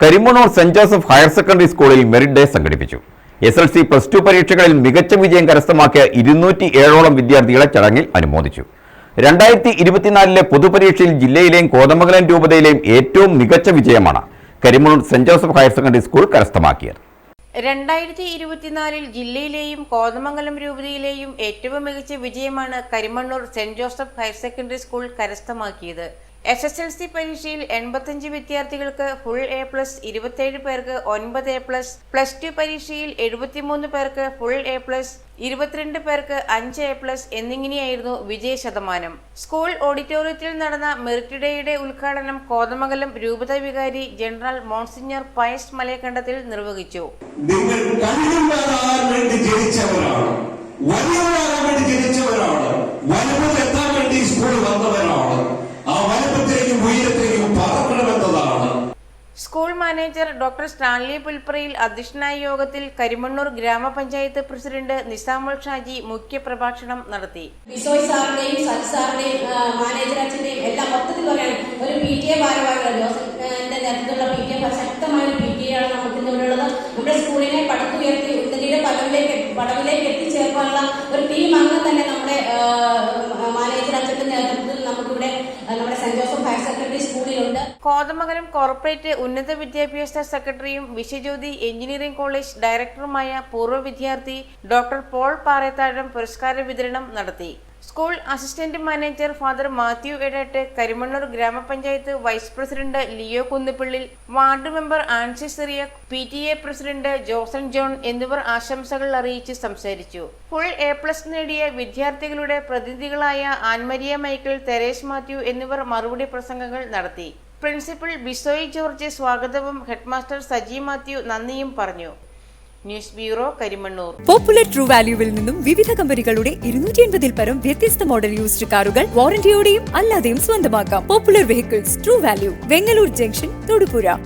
Karimannoor saint Joseph higher secondary സ്കൂളിൽ merit day സംഘടിപ്പിച്ചു. SLC +2 പരീക്ഷകളിൽ മികച്ച വിജയം കരസ്ഥമാക്കിയ 207ഓളം വിദ്യാർത്ഥികളെ ചടങ്ങിൽ അനുമോദിച്ചു. 2024 പൊതുപരീക്ഷയിൽ ജില്ലയിലെയും കോതമംഗലം രൂപതയിലെയും ഏറ്റവും മികച്ച വിജയമാണ് Karimannoor saint Joseph higher secondary school കരസ്ഥമാക്കിയത്. 2024 ജില്ലയിലെയും കോതമംഗലം രൂപതയിലെയും ഏറ്റവും മികച്ച വിജയമാണ് Karimannoor saint Joseph higher secondary school കരസ്ഥമാക്കിയത്. SSLC പരീക്ഷയിൽ 85 വിദ്യാർത്ഥികൾക്ക് ഫുൾ A+, 27 പേർക്ക് 9 A+, +2 പരീക്ഷയിൽ 73 പേർക്ക് ഫുൾ A+, 22 പേർക്ക് 5 A+ എന്നിങ്ങനെയായിരുന്നു വിജയ ശതമാനം. സ്കൂൾ ഓഡിറ്റോറിയത്തിൽ നടന്ന മെറിറ്റ് ഡേയുടെ ഉദ്ഘാടനം കോതമംഗലം രൂപത വികാരി ജനറൽ മോൺസിഞ്ഞർ പയസ് മലയക്കണ്ടത്തിൽ നിർവഹിച്ചു. School manager doctor Stanley Pulpparayil അധ്യക്ഷനായ യോഗത്തിൽ കരിമണ്ണൂർ ഗ്രാമപഞ്ചായത്ത് പ്രസിഡന്റ് നിസാമുൽ ഷാജി മുഖ്യപ്രഭാഷണം നടത്തി. ബിസോയ് സാറിന്റെയും സജി സാറിന്റെയും മാനേജർ അച്ഛന്റെയും എല്ലാം മൊത്തത്തിൽ പറയാൻ ഒരു PTA ഭാരവാഹികൾ ജോസഫിന്റെ നേതൃത്വത്തിലുള്ള PTA ശക്തമായ ഒരു PTA ആണ് നമുക്ക് ഇന്നുള്ളത്. നമ്മുടെ സ്കൂളിനെ പടുത്തുയർത്തി ഉന്നതിയുടെ പടവിലേക്ക് എത്തിച്ചേർക്കാനുള്ള ഒരു ടീം അംഗം തന്നെ നമ്മുടെ മാനേജർ അച്ഛന്റെ നേതൃത്വത്തിൽ നമുക്കിവിടെ നമ്മുടെ സെന്റ് ജോസഫ് ഹയർ സെക്കൻഡറി സ്കൂളിലുണ്ട്. കോതമംഗലം കോർപ്പറേറ്റ് ഉന്നത വിദ്യാഭ്യാസ സെക്രട്ടറിയും വിശ്വജ്യോതി എഞ്ചിനീയറിംഗ് കോളേജ് ഡയറക്ടറുമായ പൂർവ്വ വിദ്യാർത്ഥി ഡോക്ടർ പോൾ പാറേത്താഴം പുരസ്കാര വിതരണം നടത്തി. School assistant manager father Mathew Edett, Karimannoor ഗ്രാമപഞ്ചായത്ത് vice president Leo Kunnippillil, ward member Ancy Cyriac, PTA president Josan John എന്നിവർ ആശംസകൾ അറിയിച്ച് സംസാരിച്ചു. ഫുൾ A+ നേടിയ വിദ്യാർത്ഥികളുടെ പ്രതിനിധികളായ ആൻമരിയ മൈക്കിൾ, തെരേസ് മാത്യു എന്നിവർ മറുപടി പ്രസംഗങ്ങൾ നടത്തി. പ്രിൻസിപ്പൽ ബിസോയ് ജോർജ് സ്വാഗതവും ഹെഡ്മാസ്റ്റർ സജി മാത്യു നന്ദിയും പറഞ്ഞു. News bureau, Karimannoor. Popular true വാല്യൂവിൽ നിന്നും വിവിധ കമ്പനികളുടെ 280-ൽ പരം വ്യത്യസ്ത മോഡൽ യൂസ്ഡ് കാറുകൾ വാറന്റിയോടെയും അല്ലാതെയും സ്വന്തമാക്കാം. Popular vehicles, true value, Vengalloor junction, Thodupuzha.